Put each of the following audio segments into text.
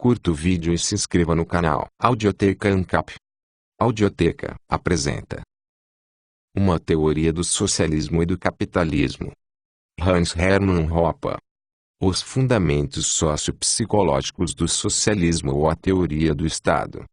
curta o vídeo e se inscreva no canal. Audioteca ANCAP. Audioteca apresenta Uma teoria do socialismo e do capitalismo. Hans Hermann Hoppe. Os fundamentos sociopsicológicos do socialismo ou a teoria do Estado.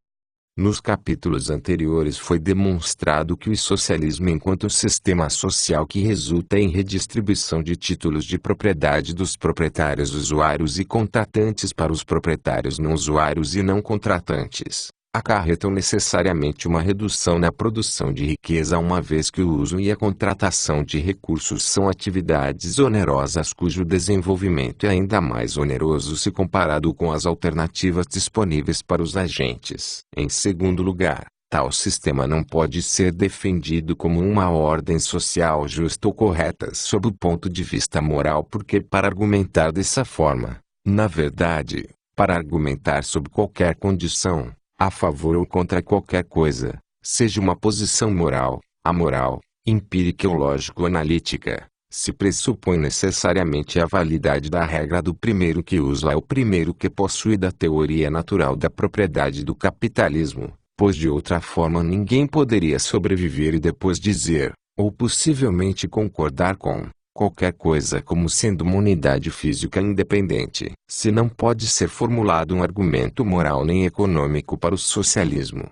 Nos capítulos anteriores foi demonstrado que o socialismo enquanto sistema social que resulta em redistribuição de títulos de propriedade dos proprietários usuários e contratantes para os proprietários não usuários e não contratantes, acarretam necessariamente uma redução na produção de riqueza uma vez que o uso e a contratação de recursos são atividades onerosas cujo desenvolvimento é ainda mais oneroso se comparado com as alternativas disponíveis para os agentes. Em segundo lugar, tal sistema não pode ser defendido como uma ordem social justa ou correta sob o ponto de vista moral porque para argumentar dessa forma, na verdade, para argumentar sob qualquer condição, a favor ou contra qualquer coisa, seja uma posição moral, amoral, empírica ou lógico-analítica, se pressupõe necessariamente a validade da regra do primeiro que usa é o primeiro que possui da teoria natural da propriedade do capitalismo, pois de outra forma ninguém poderia sobreviver e depois dizer, ou possivelmente concordar com, qualquer coisa como sendo uma unidade física independente. Se não pode ser formulado um argumento moral nem econômico para o socialismo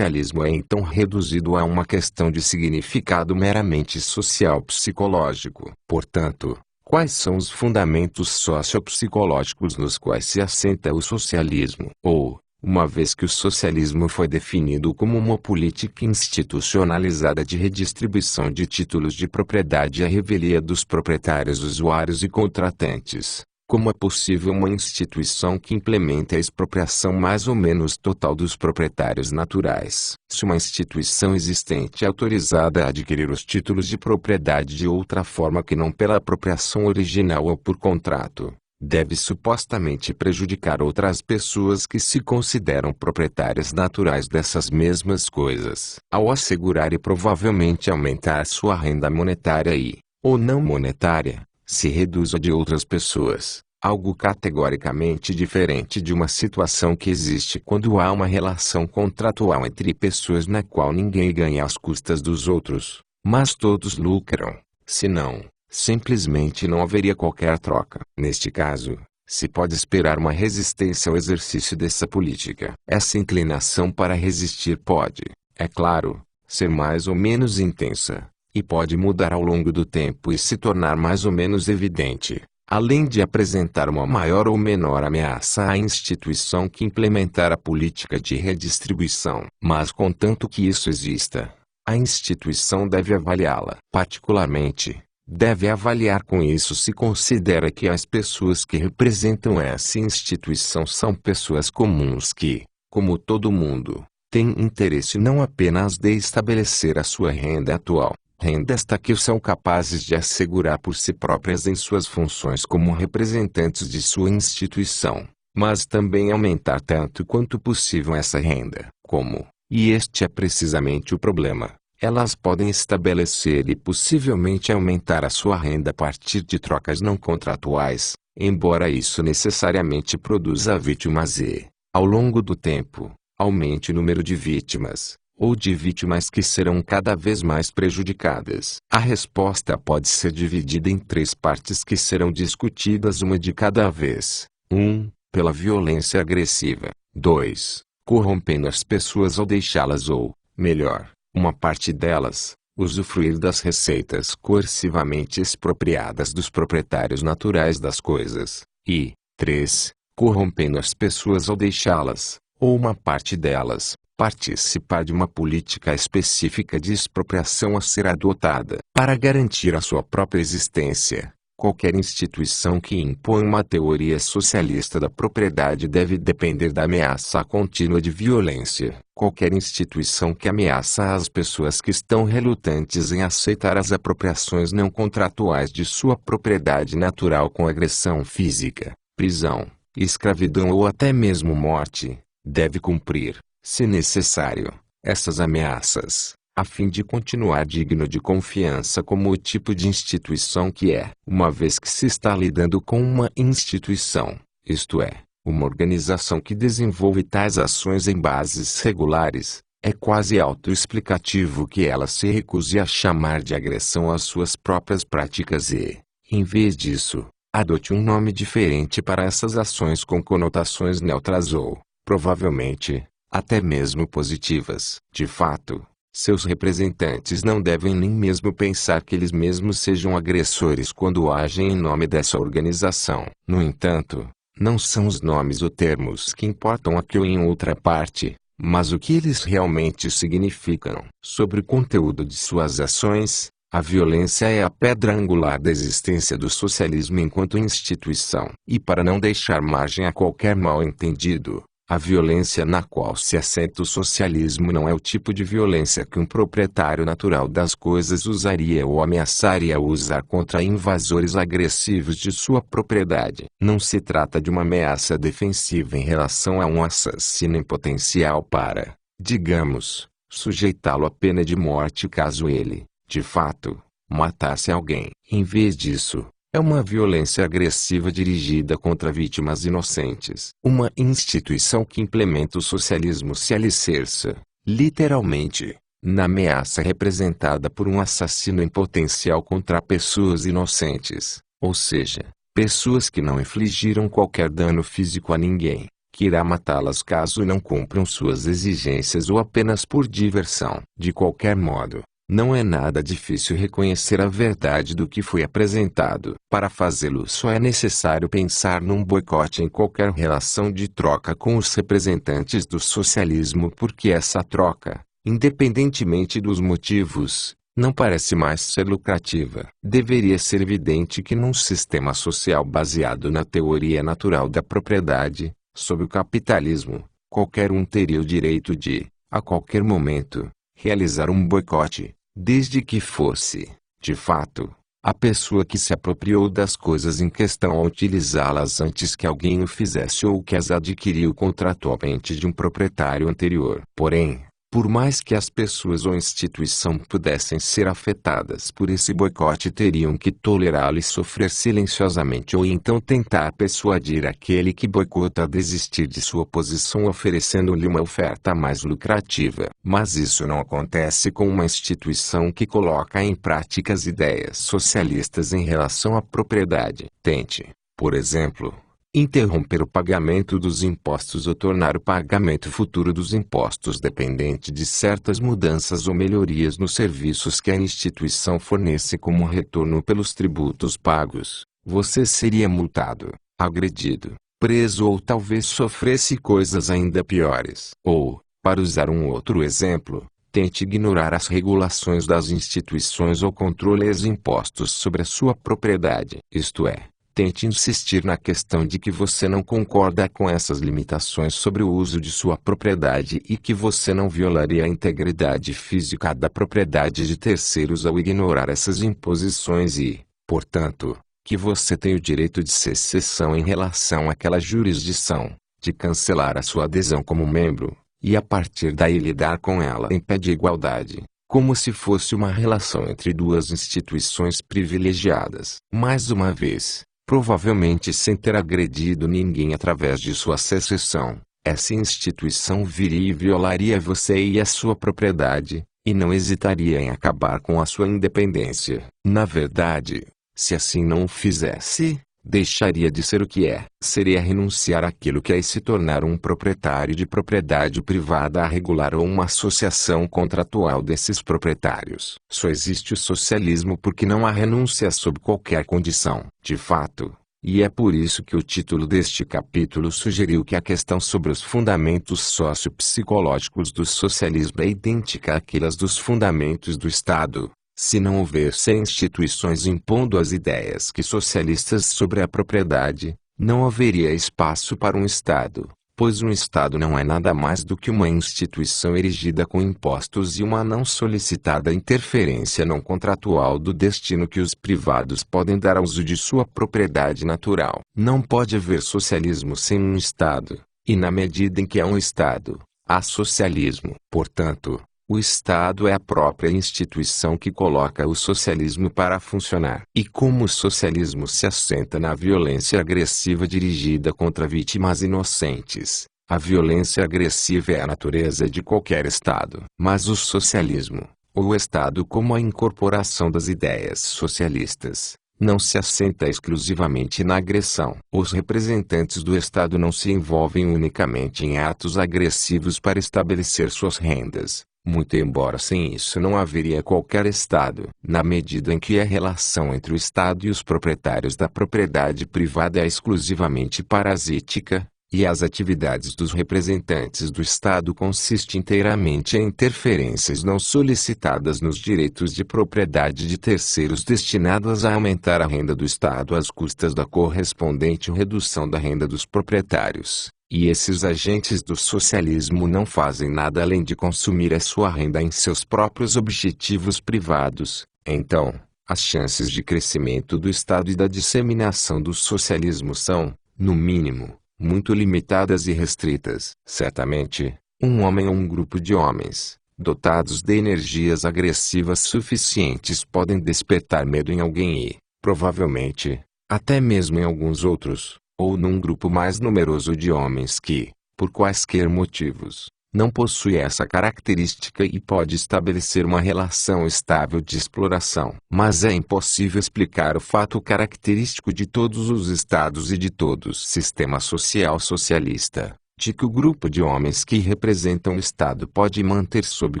é então reduzido a uma questão de significado meramente social-psicológico. Portanto, quais são os fundamentos sociopsicológicos nos quais se assenta o socialismo? Ou, uma vez que o socialismo foi definido como uma política institucionalizada de redistribuição de títulos de propriedade à revelia dos proprietários usuários e contratantes, como é possível uma instituição que implemente a expropriação mais ou menos total dos proprietários naturais? Se uma instituição existente é autorizada a adquirir os títulos de propriedade de outra forma que não pela apropriação original ou por contrato, deve supostamente prejudicar outras pessoas que se consideram proprietárias naturais dessas mesmas coisas. Ao assegurar e provavelmente aumentar sua renda monetária ou não monetária, se reduz a de outras pessoas, algo categoricamente diferente de uma situação que existe quando há uma relação contratual entre pessoas na qual ninguém ganha às custas dos outros, mas todos lucram, senão, simplesmente não haveria qualquer troca. Neste caso, se pode esperar uma resistência ao exercício dessa política. Essa inclinação para resistir pode, é claro, ser mais ou menos intensa, e pode mudar ao longo do tempo e se tornar mais ou menos evidente, além de apresentar uma maior ou menor ameaça à instituição que implementar a política de redistribuição. Mas contanto que isso exista, a instituição deve avaliá-la. Particularmente, deve avaliar com isso se considera que as pessoas que representam essa instituição são pessoas comuns que, como todo mundo, têm interesse não apenas de estabelecer a sua renda atual, renda esta que são capazes de assegurar por si próprias em suas funções como representantes de sua instituição, mas também aumentar tanto quanto possível essa renda, como, e este é precisamente o problema, elas podem estabelecer e possivelmente aumentar a sua renda a partir de trocas não contratuais, embora isso necessariamente produza vítimas e, ao longo do tempo, aumente o número de vítimas, ou de vítimas que serão cada vez mais prejudicadas. A resposta pode ser dividida em três partes que serão discutidas uma de cada vez. 1. Pela violência agressiva. 2. Corrompendo as pessoas ou deixá-las ou, melhor, uma parte delas, usufruir das receitas coercivamente expropriadas dos proprietários naturais das coisas. E 3. Corrompendo as pessoas ou deixá-las, ou uma parte delas, participar de uma política específica de expropriação a ser adotada para garantir a sua própria existência. Qualquer instituição que impõe uma teoria socialista da propriedade deve depender da ameaça contínua de violência. Qualquer instituição que ameaça as pessoas que estão relutantes em aceitar as apropriações não contratuais de sua propriedade natural com agressão física, prisão, escravidão ou até mesmo morte, deve cumprir, se necessário, essas ameaças, a fim de continuar digno de confiança como o tipo de instituição que é. Uma vez que se está lidando com uma instituição, isto é, Uma organização que desenvolve tais ações em bases regulares, é quase autoexplicativo que ela se recuse a chamar de agressão às suas próprias práticas e, em vez disso, adote um nome diferente para essas ações com conotações neutras ou, provavelmente, até mesmo positivas. De fato, seus representantes não devem nem mesmo pensar que eles mesmos sejam agressores quando agem em nome dessa organização. No entanto, não são os nomes ou termos que importam aqui ou em outra parte, mas o que eles realmente significam. Sobre o conteúdo de suas ações, a violência é a pedra angular da existência do socialismo enquanto instituição. E para não deixar margem a qualquer mal-entendido, a violência na qual se assenta o socialismo não é o tipo de violência que um proprietário natural das coisas usaria ou ameaçaria usar contra invasores agressivos de sua propriedade. Não se trata de uma ameaça defensiva em relação a um assassino em potencial para, digamos, sujeitá-lo à pena de morte caso ele, de fato, matasse alguém. Em vez disso, é uma violência agressiva dirigida contra vítimas inocentes. Uma instituição que implementa o socialismo se alicerça, literalmente, na ameaça representada por um assassino em potencial contra pessoas inocentes, ou seja, pessoas que não infligiram qualquer dano físico a ninguém, que irá matá-las caso não cumpram suas exigências ou apenas por diversão. De qualquer modo, não é nada difícil reconhecer a verdade do que foi apresentado. Para fazê-lo só é necessário pensar num boicote em qualquer relação de troca com os representantes do socialismo porque essa troca, independentemente dos motivos, não parece mais ser lucrativa. Deveria ser evidente que num sistema social baseado na teoria natural da propriedade, sob o capitalismo, qualquer um teria o direito de, a qualquer momento, realizar um boicote, desde que fosse, de fato, a pessoa que se apropriou das coisas em questão ao utilizá-las antes que alguém o fizesse ou que as adquiriu contratualmente de um proprietário anterior. Porém, por mais que as pessoas ou instituição pudessem ser afetadas por esse boicote, teriam que tolerá-lo e sofrer silenciosamente ou então tentar persuadir aquele que boicota a desistir de sua posição oferecendo-lhe uma oferta mais lucrativa. Mas isso não acontece com uma instituição que coloca em prática as ideias socialistas em relação à propriedade. Tente, por exemplo, interromper o pagamento dos impostos ou tornar o pagamento futuro dos impostos dependente de certas mudanças ou melhorias nos serviços que a instituição fornece como retorno pelos tributos pagos. Você seria multado, agredido, preso ou talvez sofresse coisas ainda piores. Ou, para usar um outro exemplo, tente ignorar as regulações das instituições ou controle os impostos sobre a sua propriedade. Isto é, tente insistir na questão de que você não concorda com essas limitações sobre o uso de sua propriedade e que você não violaria a integridade física da propriedade de terceiros ao ignorar essas imposições e, portanto, que você tem o direito de secessão em relação àquela jurisdição, de cancelar a sua adesão como membro, e a partir daí lidar com ela em pé de igualdade, como se fosse uma relação entre duas instituições privilegiadas. Mais uma vez, provavelmente sem ter agredido ninguém através de sua secessão, essa instituição viria e violaria você e a sua propriedade, e não hesitaria em acabar com a sua independência. Na verdade, se assim não o fizesse, deixaria de ser o que é. Seria renunciar àquilo que é e se tornar um proprietário de propriedade privada a regular ou uma associação contratual desses proprietários. Só existe o socialismo porque não há renúncia sob qualquer condição. De fato, e é por isso que o título deste capítulo sugeriu que a questão sobre os fundamentos sociopsicológicos do socialismo é idêntica àquelas dos fundamentos do Estado. Se não houvesse instituições impondo as ideias que socialistas sobre a propriedade, não haveria espaço para um Estado, pois um Estado não é nada mais do que uma instituição erigida com impostos e uma não solicitada interferência não contratual do destino que os privados podem dar ao uso de sua propriedade natural. Não pode haver socialismo sem um Estado, e na medida em que há um Estado, há socialismo. Portanto, O Estado é a própria instituição que coloca o socialismo para funcionar. E como o socialismo se assenta na violência agressiva dirigida contra vítimas inocentes, a violência agressiva é a natureza de qualquer Estado. Mas o socialismo, ou o Estado como a incorporação das ideias socialistas, não se assenta exclusivamente na agressão. Os representantes do Estado não se envolvem unicamente em atos agressivos para estabelecer suas rendas, muito embora sem isso não haveria qualquer Estado. Na medida em que a relação entre o Estado e os proprietários da propriedade privada é exclusivamente parasítica, e as atividades dos representantes do Estado consistem inteiramente em interferências não solicitadas nos direitos de propriedade de terceiros destinadas a aumentar a renda do Estado às custas da correspondente redução da renda dos proprietários, e esses agentes do socialismo não fazem nada além de consumir a sua renda em seus próprios objetivos privados, então, as chances de crescimento do Estado e da disseminação do socialismo são, no mínimo, muito limitadas e restritas. Certamente, um homem ou um grupo de homens, dotados de energias agressivas suficientes podem despertar medo em alguém e, provavelmente, até mesmo em alguns outros, ou num grupo mais numeroso de homens que, por quaisquer motivos, não possui essa característica e pode estabelecer uma relação estável de exploração. Mas é impossível explicar o fato característico de todos os estados e de todo o sistema social socialista, de que o grupo de homens que representam o Estado pode manter sob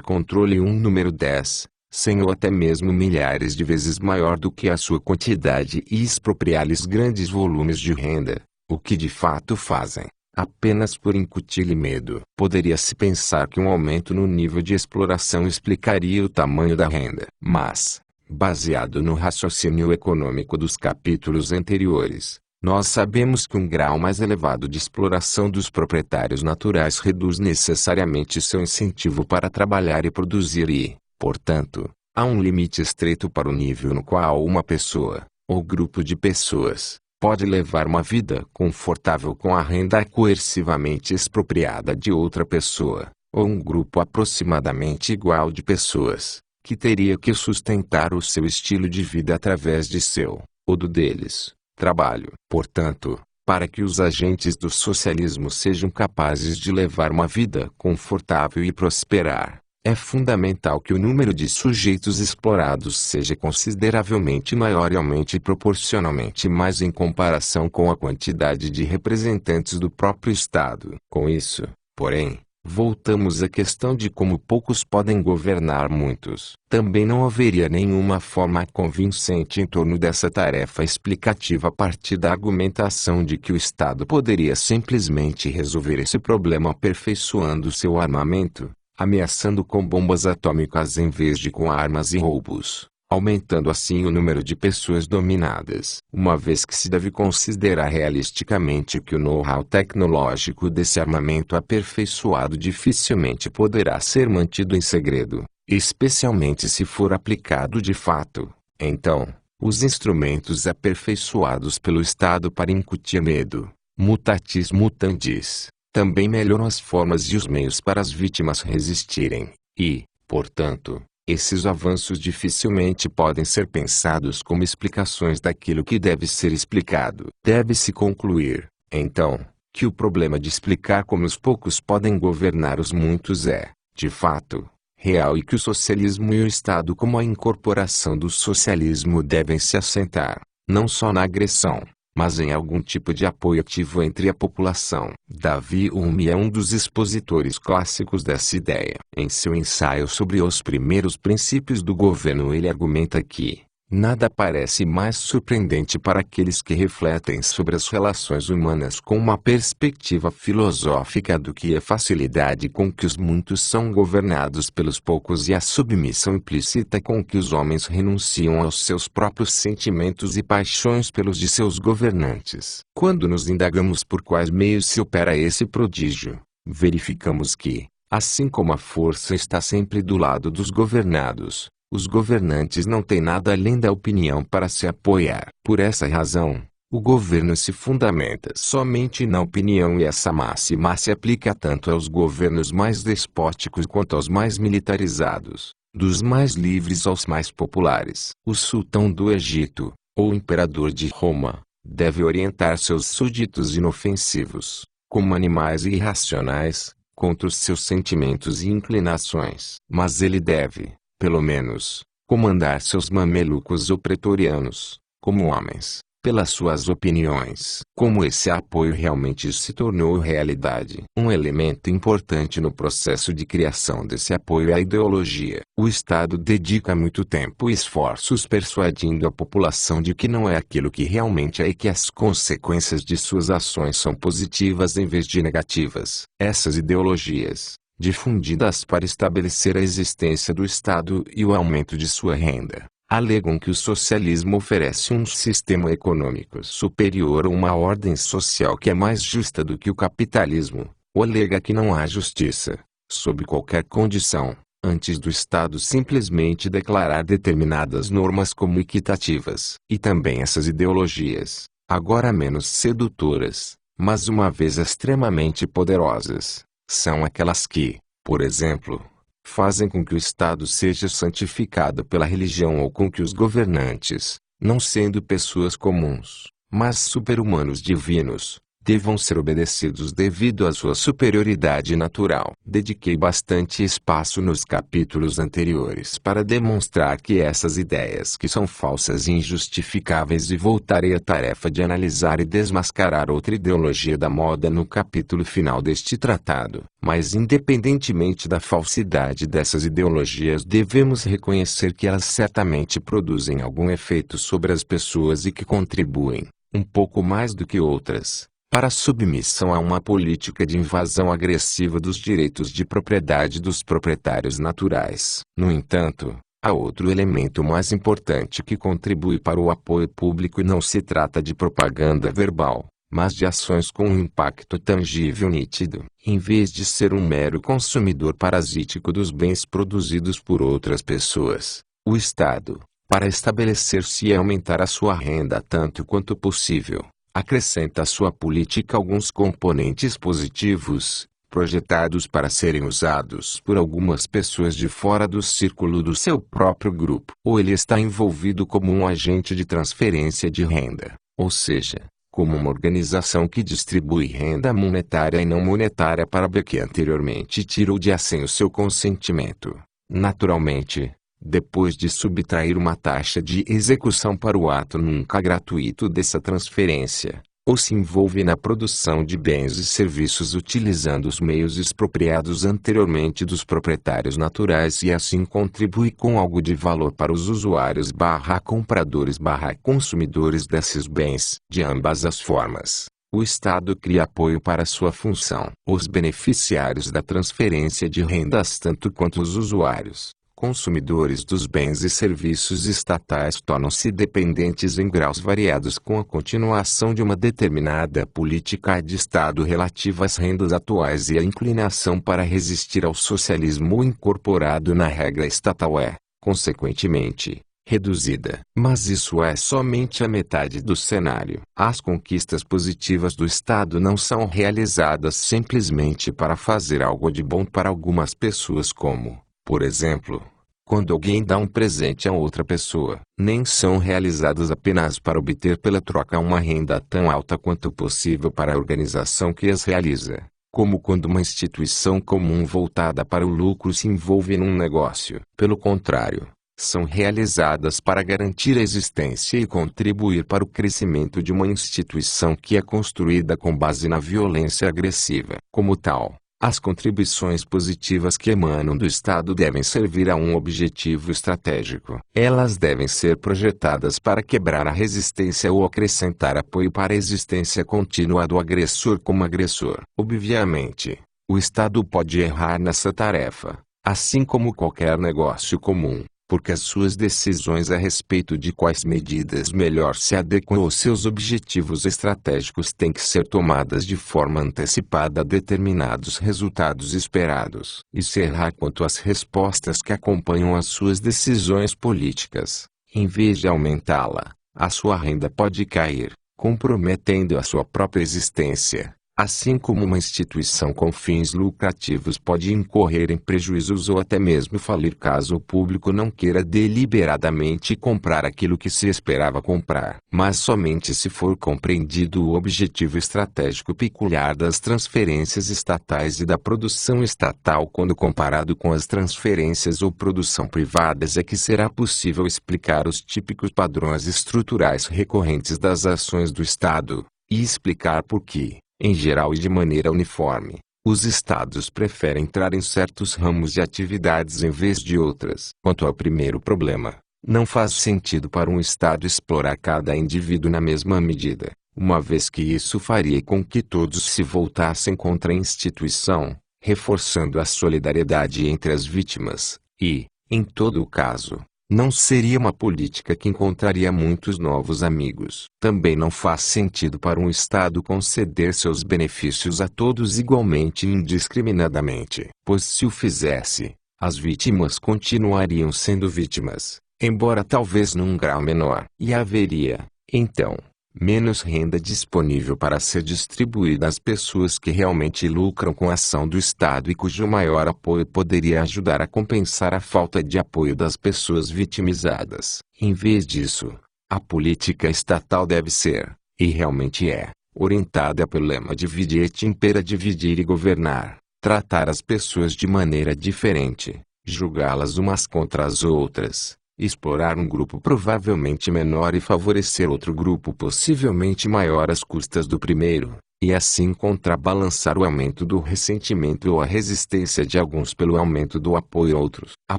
controle um número 10, 100 ou até mesmo milhares de vezes maior do que a sua quantidade e expropriar-lhes grandes volumes de renda, o que de fato fazem. Apenas por incutir-lhe medo. Poderia-se pensar que um aumento no nível de exploração explicaria o tamanho da renda. Mas, baseado no raciocínio econômico dos capítulos anteriores, nós sabemos que um grau mais elevado de exploração dos proprietários naturais reduz necessariamente seu incentivo para trabalhar e produzir e, portanto, há um limite estreito para o nível no qual uma pessoa, ou grupo de pessoas, pode levar uma vida confortável com a renda coercivamente expropriada de outra pessoa, ou um grupo aproximadamente igual de pessoas, que teria que sustentar o seu estilo de vida através de seu, ou do deles, trabalho. Portanto, para que os agentes do socialismo sejam capazes de levar uma vida confortável e prosperar, é fundamental que o número de sujeitos explorados seja consideravelmente maior e aumente proporcionalmente mais em comparação com a quantidade de representantes do próprio Estado. Com isso, porém, voltamos à questão de como poucos podem governar muitos. Também não haveria nenhuma forma convincente em torno dessa tarefa explicativa a partir da argumentação de que o Estado poderia simplesmente resolver esse problema aperfeiçoando seu armamento, ameaçando com bombas atômicas em vez de com armas e roubos, aumentando assim o número de pessoas dominadas. Uma vez que se deve considerar realisticamente que o know-how tecnológico desse armamento aperfeiçoado dificilmente poderá ser mantido em segredo, especialmente se for aplicado de fato, então, os instrumentos aperfeiçoados pelo Estado para incutir medo, mutatis mutandis, também melhoram as formas e os meios para as vítimas resistirem, e, portanto, esses avanços dificilmente podem ser pensados como explicações daquilo que deve ser explicado. Deve-se concluir, então, que o problema de explicar como os poucos podem governar os muitos é, de fato, real e que o socialismo e o Estado como a incorporação do socialismo devem se assentar, não só na agressão, mas em algum tipo de apoio ativo entre a população. Davi Hume é um dos expositores clássicos dessa ideia. Em seu ensaio sobre os primeiros princípios do governo ele argumenta que nada parece mais surpreendente para aqueles que refletem sobre as relações humanas com uma perspectiva filosófica do que a facilidade com que os muitos são governados pelos poucos e a submissão implícita com que os homens renunciam aos seus próprios sentimentos e paixões pelos de seus governantes. Quando nos indagamos por quais meios se opera esse prodígio, verificamos que, assim como a força está sempre do lado dos governados, os governantes não têm nada além da opinião para se apoiar. Por essa razão, O governo se fundamenta somente na opinião e essa máxima se aplica tanto aos governos mais despóticos quanto aos mais militarizados, dos mais livres aos mais populares. O sultão do Egito, ou imperador de Roma, deve orientar seus súditos inofensivos, como animais irracionais, contra os seus sentimentos e inclinações. Mas ele deve, pelo menos, comandar seus mamelucos ou pretorianos, como homens, pelas suas opiniões. Como esse apoio realmente se tornou realidade. Um elemento importante no processo de criação desse apoio é a ideologia. O Estado dedica muito tempo e esforços persuadindo a população de que não é aquilo que realmente é e que as consequências de suas ações são positivas em vez de negativas. Essas ideologias, difundidas para estabelecer a existência do Estado e o aumento de sua renda, alegam que o socialismo oferece um sistema econômico superior a uma ordem social que é mais justa do que o capitalismo, ou alega que não há justiça, sob qualquer condição, antes do Estado simplesmente declarar determinadas normas como equitativas. E também essas ideologias, agora menos sedutoras, mas uma vez extremamente poderosas, são aquelas que, por exemplo, fazem com que o Estado seja santificado pela religião ou com que os governantes, não sendo pessoas comuns, mas super-humanos divinos, devam ser obedecidos devido à sua superioridade natural. Dediquei bastante espaço nos capítulos anteriores para demonstrar que essas ideias que são falsas e injustificáveis, e voltarei à tarefa de analisar e desmascarar outra ideologia da moda no capítulo final deste tratado. Mas independentemente da falsidade dessas ideologias, devemos reconhecer que elas certamente produzem algum efeito sobre as pessoas e que contribuem, um pouco mais do que outras, para a submissão a uma política de invasão agressiva dos direitos de propriedade dos proprietários naturais. No entanto, há outro elemento mais importante que contribui para o apoio público, e não se trata de propaganda verbal, mas de ações com um impacto tangível nítido. Em vez de ser um mero consumidor parasítico dos bens produzidos por outras pessoas, o Estado, para estabelecer-se e aumentar a sua renda tanto quanto possível, acrescenta à sua política alguns componentes positivos, projetados para serem usados por algumas pessoas de fora do círculo do seu próprio grupo. Ou ele está envolvido como um agente de transferência de renda, ou seja, como uma organização que distribui renda monetária e não monetária para B que anteriormente tirou de A sem o seu consentimento. Naturalmente, depois de subtrair uma taxa de execução para o ato nunca gratuito dessa transferência, ou se envolve na produção de bens e serviços utilizando os meios expropriados anteriormente dos proprietários naturais e assim contribui com algo de valor para os usuários / compradores / consumidores desses bens. De ambas as formas, o Estado cria apoio para sua função. Os beneficiários da transferência de rendas, tanto quanto os usuários, consumidores dos bens e serviços estatais, tornam-se dependentes em graus variados com a continuação de uma determinada política de Estado relativa às rendas atuais, e a inclinação para resistir ao socialismo incorporado na regra estatal é, consequentemente, reduzida. Mas isso é somente a metade do cenário. As conquistas positivas do Estado não são realizadas simplesmente para fazer algo de bom para algumas pessoas, como, por exemplo, quando alguém dá um presente a outra pessoa. Nem são realizadas apenas para obter pela troca uma renda tão alta quanto possível para a organização que as realiza, como quando uma instituição comum voltada para o lucro se envolve num negócio. Pelo contrário, são realizadas para garantir a existência e contribuir para o crescimento de uma instituição que é construída com base na violência agressiva. Como tal, as contribuições positivas que emanam do Estado devem servir a um objetivo estratégico. Elas devem ser projetadas para quebrar a resistência ou acrescentar apoio para a existência contínua do agressor como agressor. Obviamente, o Estado pode errar nessa tarefa, assim como qualquer negócio comum, porque as suas decisões a respeito de quais medidas melhor se adequam aos seus objetivos estratégicos têm que ser tomadas de forma antecipada a determinados resultados esperados. E se errar quanto às respostas que acompanham as suas decisões políticas, em vez de aumentá-la, a sua renda pode cair, comprometendo a sua própria existência. Assim como uma instituição com fins lucrativos pode incorrer em prejuízos ou até mesmo falir caso o público não queira deliberadamente comprar aquilo que se esperava comprar. Mas somente se for compreendido o objetivo estratégico peculiar das transferências estatais e da produção estatal quando comparado com as transferências ou produção privadas é que será possível explicar os típicos padrões estruturais recorrentes das ações do Estado, e explicar por que, em geral e de maneira uniforme, os estados preferem entrar em certos ramos de atividades em vez de outras. Quanto ao primeiro problema, não faz sentido para um estado explorar cada indivíduo na mesma medida, uma vez que isso faria com que todos se voltassem contra a instituição, reforçando a solidariedade entre as vítimas, e, em todo o caso, não seria uma política que encontraria muitos novos amigos. Também não faz sentido para um Estado conceder seus benefícios a todos igualmente e indiscriminadamente, pois se o fizesse, as vítimas continuariam sendo vítimas, embora talvez num grau menor. E haveria, então, menos renda disponível para ser distribuída às pessoas que realmente lucram com a ação do Estado e cujo maior apoio poderia ajudar a compensar a falta de apoio das pessoas vitimizadas. Em vez disso, a política estatal deve ser, e realmente é, orientada pelo lema divide et impera, dividir e governar, tratar as pessoas de maneira diferente, julgá-las umas contra as outras, explorar um grupo provavelmente menor e favorecer outro grupo possivelmente maior às custas do primeiro, e assim contrabalançar o aumento do ressentimento ou a resistência de alguns pelo aumento do apoio a outros. A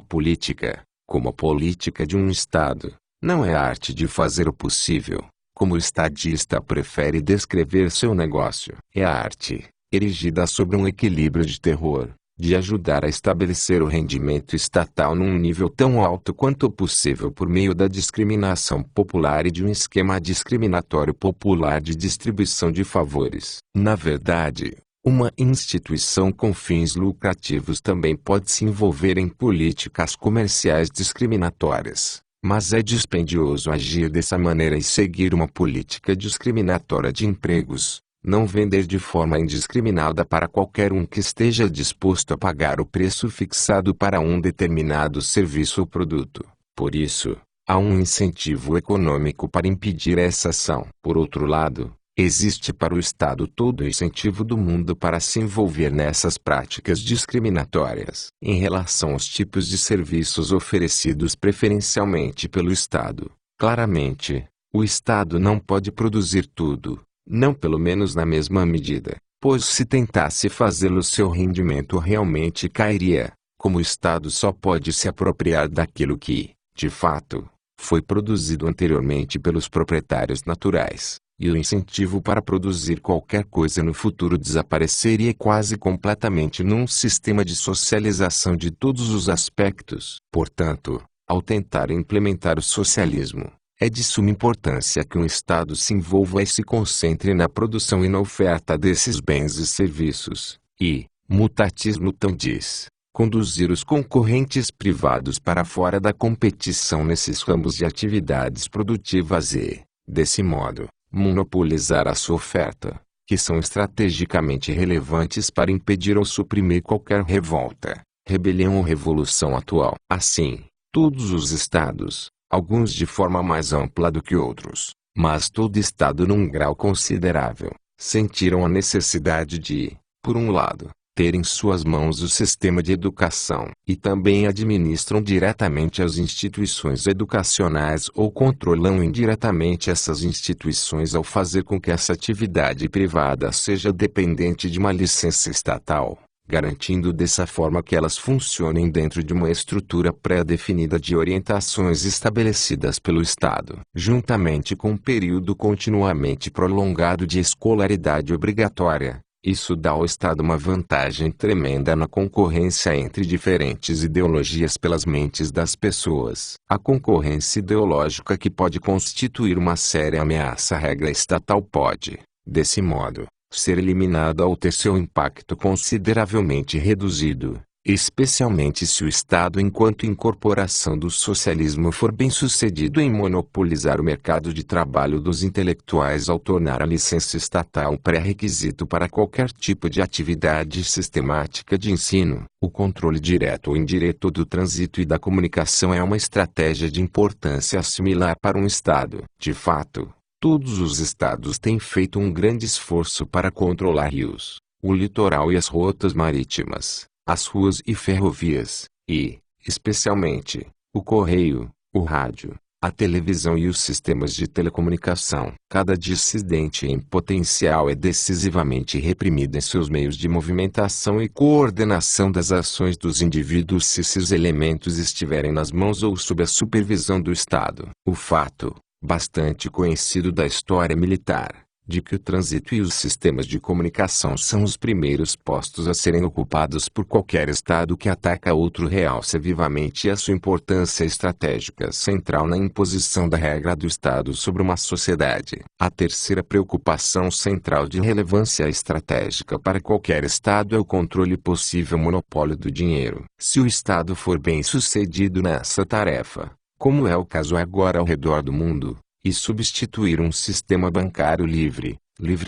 política, como a política de um Estado, não é a arte de fazer o possível, como o estadista prefere descrever seu negócio. É a arte, erigida sobre um equilíbrio de terror, de ajudar a estabelecer o rendimento estatal num nível tão alto quanto possível por meio da discriminação popular e de um esquema discriminatório popular de distribuição de favores. Na verdade, uma instituição com fins lucrativos também pode se envolver em políticas comerciais discriminatórias, mas é dispendioso agir dessa maneira e seguir uma política discriminatória de empregos. Não vender de forma indiscriminada para qualquer um que esteja disposto a pagar o preço fixado para um determinado serviço ou produto. Por isso, há um incentivo econômico para impedir essa ação. Por outro lado, existe para o Estado todo o incentivo do mundo para se envolver nessas práticas discriminatórias. Em relação aos tipos de serviços oferecidos preferencialmente pelo Estado, claramente, o Estado não pode produzir tudo. Não pelo menos na mesma medida, pois se tentasse fazê-lo seu rendimento realmente cairia, como o Estado só pode se apropriar daquilo que, de fato, foi produzido anteriormente pelos proprietários naturais, e o incentivo para produzir qualquer coisa no futuro desapareceria quase completamente num sistema de socialização de todos os aspectos. Portanto, ao tentar implementar o socialismo, é de suma importância que um Estado se envolva e se concentre na produção e na oferta desses bens e serviços, e, mutatis mutandis, conduzir os concorrentes privados para fora da competição nesses ramos de atividades produtivas e, desse modo, monopolizar a sua oferta, que são estrategicamente relevantes para impedir ou suprimir qualquer revolta, rebelião ou revolução atual. Assim, todos os Estados, alguns de forma mais ampla do que outros, mas todo Estado num grau considerável, sentiram a necessidade de, por um lado, ter em suas mãos o sistema de educação, e também administram diretamente as instituições educacionais ou controlam indiretamente essas instituições ao fazer com que essa atividade privada seja dependente de uma licença estatal, garantindo dessa forma que elas funcionem dentro de uma estrutura pré-definida de orientações estabelecidas pelo Estado. Juntamente com um período continuamente prolongado de escolaridade obrigatória, isso dá ao Estado uma vantagem tremenda na concorrência entre diferentes ideologias pelas mentes das pessoas. A concorrência ideológica que pode constituir uma séria ameaça à regra estatal pode, desse modo, ser eliminada ou ter seu impacto consideravelmente reduzido, especialmente se o Estado enquanto incorporação do socialismo for bem-sucedido em monopolizar o mercado de trabalho dos intelectuais ao tornar a licença estatal um pré-requisito para qualquer tipo de atividade sistemática de ensino. O controle direto ou indireto do trânsito e da comunicação é uma estratégia de importância similar para um Estado. De fato, todos os Estados têm feito um grande esforço para controlar rios, o litoral e as rotas marítimas, as ruas e ferrovias, e, especialmente, o correio, o rádio, a televisão e os sistemas de telecomunicação. Cada dissidente em potencial é decisivamente reprimido em seus meios de movimentação e coordenação das ações dos indivíduos se esses elementos estiverem nas mãos ou sob a supervisão do Estado. O fato, bastante conhecido da história militar, de que o trânsito e os sistemas de comunicação são os primeiros postos a serem ocupados por qualquer Estado que ataca outro realça vivamente a sua importância estratégica central na imposição da regra do Estado sobre uma sociedade. A terceira preocupação central de relevância estratégica para qualquer Estado é o controle possível monopólio do dinheiro. Se o Estado for bem-sucedido nessa tarefa, como é o caso agora ao redor do mundo, e substituir um sistema bancário livre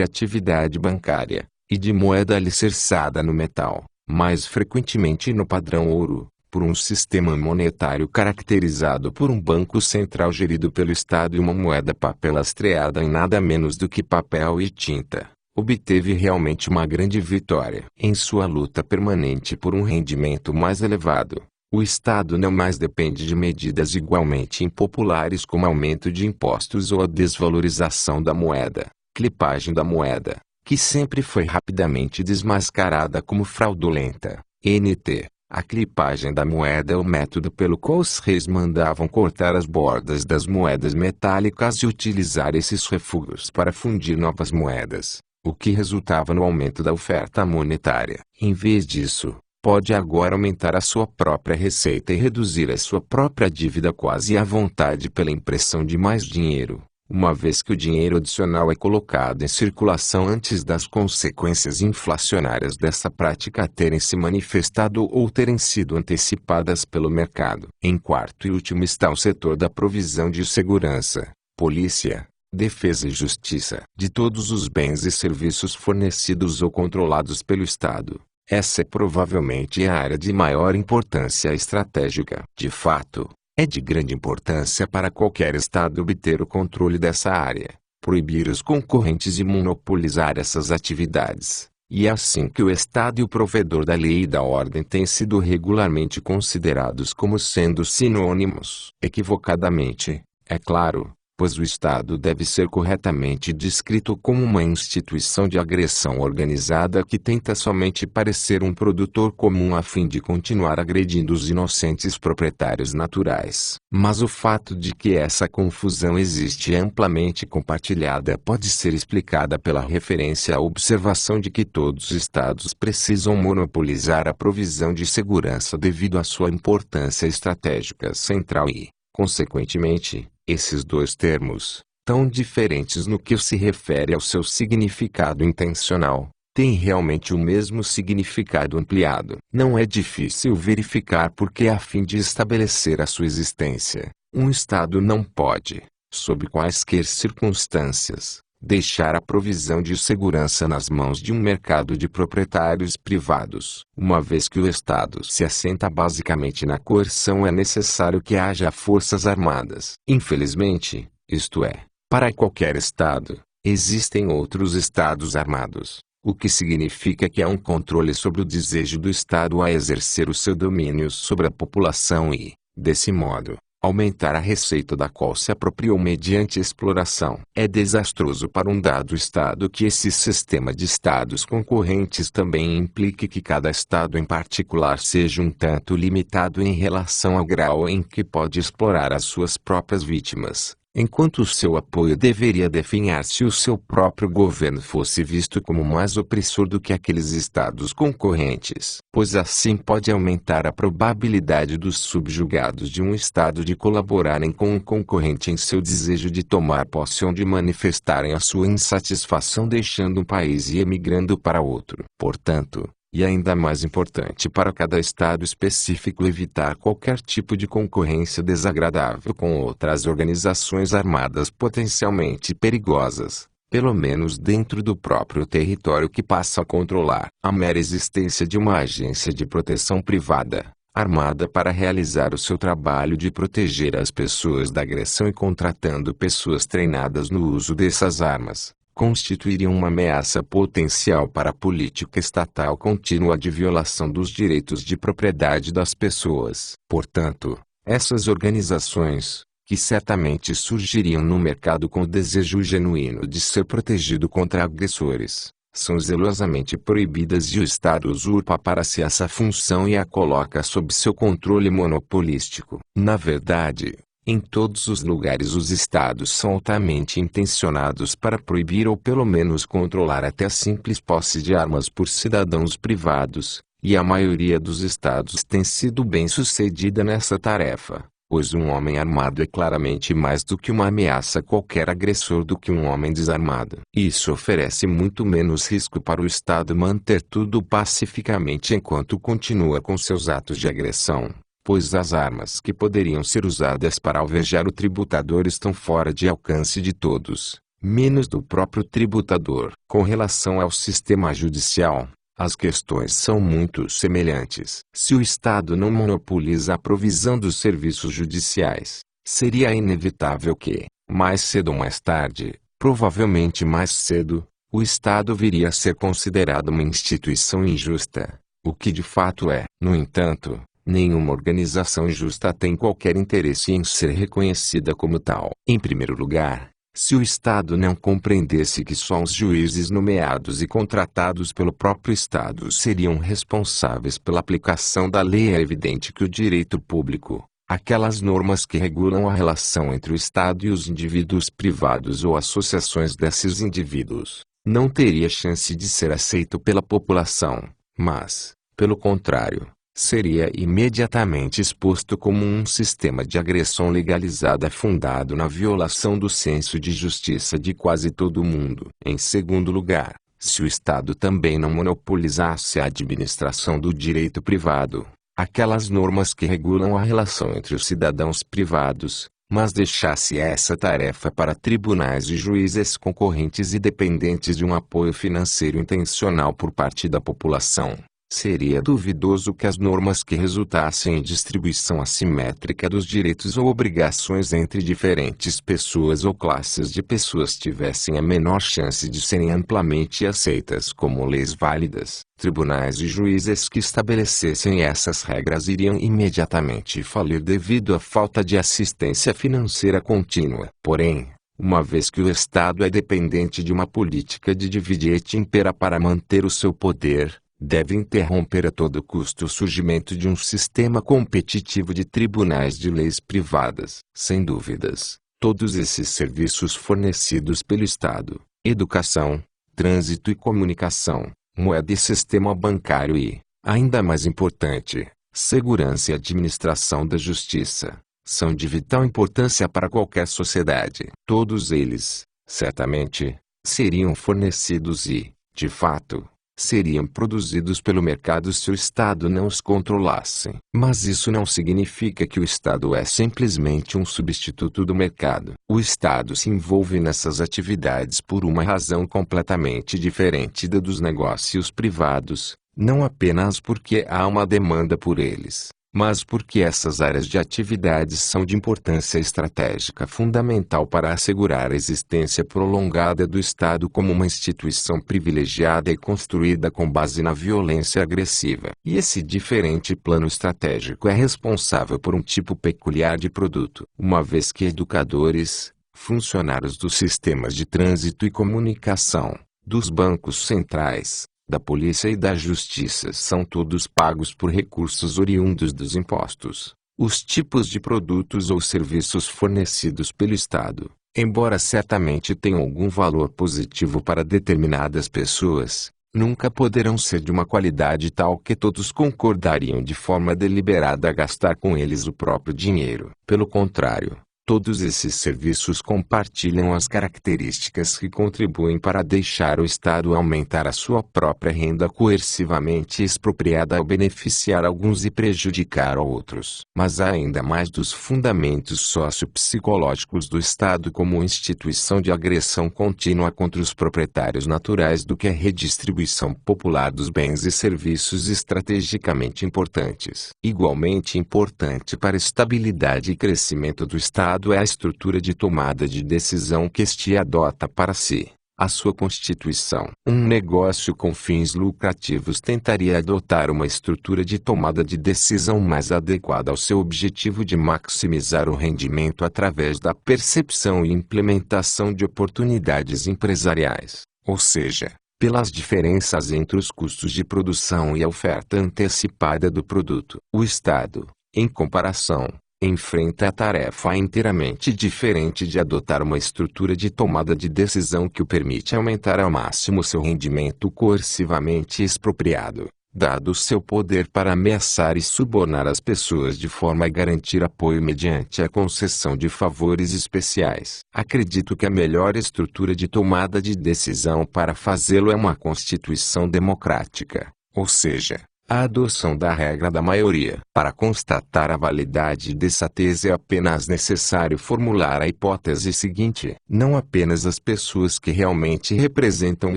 atividade bancária, e de moeda alicerçada no metal, mais frequentemente no padrão ouro, por um sistema monetário caracterizado por um banco central gerido pelo Estado e uma moeda papelastreada em nada menos do que papel e tinta, obteve realmente uma grande vitória. Em sua luta permanente por um rendimento mais elevado, o Estado não mais depende de medidas igualmente impopulares como aumento de impostos ou a desvalorização da moeda, clipagem da moeda, que sempre foi rapidamente desmascarada como fraudulenta. NT. A clipagem da moeda é o método pelo qual os reis mandavam cortar as bordas das moedas metálicas e utilizar esses refúgios para fundir novas moedas, o que resultava no aumento da oferta monetária. Em vez disso, pode agora aumentar a sua própria receita e reduzir a sua própria dívida quase à vontade pela impressão de mais dinheiro, uma vez que o dinheiro adicional é colocado em circulação antes das consequências inflacionárias dessa prática terem se manifestado ou terem sido antecipadas pelo mercado. Em quarto e último está o setor da provisão de segurança, polícia, defesa e justiça. De todos os bens e serviços fornecidos ou controlados pelo Estado, essa é provavelmente a área de maior importância estratégica. De fato, é de grande importância para qualquer Estado obter o controle dessa área, proibir os concorrentes de monopolizar essas atividades. E é assim que o Estado e o provedor da lei e da ordem têm sido regularmente considerados como sendo sinônimos. Equivocadamente, é claro, pois o Estado deve ser corretamente descrito como uma instituição de agressão organizada que tenta somente parecer um produtor comum a fim de continuar agredindo os inocentes proprietários naturais. Mas o fato de que essa confusão existe é amplamente compartilhada pode ser explicada pela referência à observação de que todos os Estados precisam monopolizar a provisão de segurança devido à sua importância estratégica central e, consequentemente, esses dois termos, tão diferentes no que se refere ao seu significado intencional, têm realmente o mesmo significado ampliado. Não é difícil verificar porque, a fim de estabelecer a sua existência, um Estado não pode, sob quaisquer circunstâncias, deixar a provisão de segurança nas mãos de um mercado de proprietários privados. Uma vez que o Estado se assenta basicamente na coerção, é necessário que haja forças armadas. Infelizmente, isto é, para qualquer Estado, existem outros Estados armados, o que significa que há um controle sobre o desejo do Estado a exercer o seu domínio sobre a população e, desse modo, aumentar a receita da qual se apropriou mediante exploração. É desastroso para um dado Estado que esse sistema de Estados concorrentes também implique que cada Estado em particular seja um tanto limitado em relação ao grau em que pode explorar as suas próprias vítimas, enquanto o seu apoio deveria definhar se o seu próprio governo fosse visto como mais opressor do que aqueles Estados concorrentes, pois assim pode aumentar a probabilidade dos subjugados de um Estado de colaborarem com um concorrente em seu desejo de tomar posse ou de manifestarem a sua insatisfação deixando um país e emigrando para outro. Portanto, E ainda mais importante para cada estado específico evitar qualquer tipo de concorrência desagradável com outras organizações armadas potencialmente perigosas, pelo menos dentro do próprio território que passa a controlar. A mera existência de uma agência de proteção privada, armada para realizar o seu trabalho de proteger as pessoas da agressão e contratando pessoas treinadas no uso dessas armas, constituiria uma ameaça potencial para a política estatal contínua de violação dos direitos de propriedade das pessoas. Portanto, essas organizações, que certamente surgiriam no mercado com o desejo genuíno de ser protegido contra agressores, são zelosamente proibidas e o Estado usurpa para si essa função e a coloca sob seu controle monopolístico. Na verdade, em todos os lugares os Estados são altamente intencionados para proibir ou pelo menos controlar até a simples posse de armas por cidadãos privados, e a maioria dos Estados tem sido bem-sucedida nessa tarefa, pois um homem armado é claramente mais do que uma ameaça a qualquer agressor do que um homem desarmado. Isso oferece muito menos risco para o Estado manter tudo pacificamente enquanto continua com seus atos de agressão, pois as armas que poderiam ser usadas para alvejar o tributador estão fora de alcance de todos, menos do próprio tributador. Com relação ao sistema judicial, as questões são muito semelhantes. Se o Estado não monopoliza a provisão dos serviços judiciais, seria inevitável que, mais cedo ou mais tarde, provavelmente mais cedo, o Estado viria a ser considerado uma instituição injusta, o que de fato é. No entanto, nenhuma organização justa tem qualquer interesse em ser reconhecida como tal. Em primeiro lugar, se o Estado não compreendesse que só os juízes nomeados e contratados pelo próprio Estado seriam responsáveis pela aplicação da lei, é evidente que o direito público, aquelas normas que regulam a relação entre o Estado e os indivíduos privados ou associações desses indivíduos, não teria chance de ser aceito pela população, mas, pelo contrário, seria imediatamente exposto como um sistema de agressão legalizada fundado na violação do senso de justiça de quase todo mundo. Em segundo lugar, se o Estado também não monopolizasse a administração do direito privado, aquelas normas que regulam a relação entre os cidadãos privados, mas deixasse essa tarefa para tribunais e juízes concorrentes e dependentes de um apoio financeiro intencional por parte da população, seria duvidoso que as normas que resultassem em distribuição assimétrica dos direitos ou obrigações entre diferentes pessoas ou classes de pessoas tivessem a menor chance de serem amplamente aceitas como leis válidas. Tribunais e juízes que estabelecessem essas regras iriam imediatamente falir devido à falta de assistência financeira contínua. Porém, uma vez que o Estado é dependente de uma política de divide et impera para manter o seu poder, deve interromper a todo custo o surgimento de um sistema competitivo de tribunais de leis privadas. Sem dúvidas, todos esses serviços fornecidos pelo Estado, educação, trânsito e comunicação, moeda e sistema bancário e, ainda mais importante, segurança e administração da justiça, são de vital importância para qualquer sociedade. Todos eles, certamente, seriam fornecidos e, de fato, seriam produzidos pelo mercado se o Estado não os controlasse. Mas isso não significa que o Estado é simplesmente um substituto do mercado. O Estado se envolve nessas atividades por uma razão completamente diferente da dos negócios privados, não apenas porque há uma demanda por eles, mas porque essas áreas de atividades são de importância estratégica fundamental para assegurar a existência prolongada do Estado como uma instituição privilegiada e construída com base na violência agressiva. E esse diferente plano estratégico é responsável por um tipo peculiar de produto, uma vez que educadores, funcionários dos sistemas de trânsito e comunicação, dos bancos centrais, da polícia e da justiça são todos pagos por recursos oriundos dos impostos. Os tipos de produtos ou serviços fornecidos pelo Estado, embora certamente tenham algum valor positivo para determinadas pessoas, nunca poderão ser de uma qualidade tal que todos concordariam de forma deliberada a gastar com eles o próprio dinheiro. Pelo contrário, Todos esses serviços compartilham as características que contribuem para deixar o Estado aumentar a sua própria renda coercivamente expropriada ao beneficiar alguns e prejudicar outros. Mas há ainda mais dos fundamentos sociopsicológicos do Estado como instituição de agressão contínua contra os proprietários naturais do que a redistribuição popular dos bens e serviços estrategicamente importantes. Igualmente importante para a estabilidade e crescimento do Estado é a estrutura de tomada de decisão que este adota para si. A sua constituição. Um negócio com fins lucrativos tentaria adotar uma estrutura de tomada de decisão mais adequada ao seu objetivo de maximizar o rendimento através da percepção e implementação de oportunidades empresariais, ou seja, pelas diferenças entre os custos de produção e a oferta antecipada do produto. O Estado, em comparação, enfrenta a tarefa inteiramente diferente de adotar uma estrutura de tomada de decisão que o permite aumentar ao máximo seu rendimento coercivamente expropriado, dado seu poder para ameaçar e subornar as pessoas de forma a garantir apoio mediante a concessão de favores especiais. Acredito que a melhor estrutura de tomada de decisão para fazê-lo é uma constituição democrática, ou seja, a adoção da regra da maioria. Para constatar a validade dessa tese é apenas necessário formular a hipótese seguinte: não apenas as pessoas que realmente representam o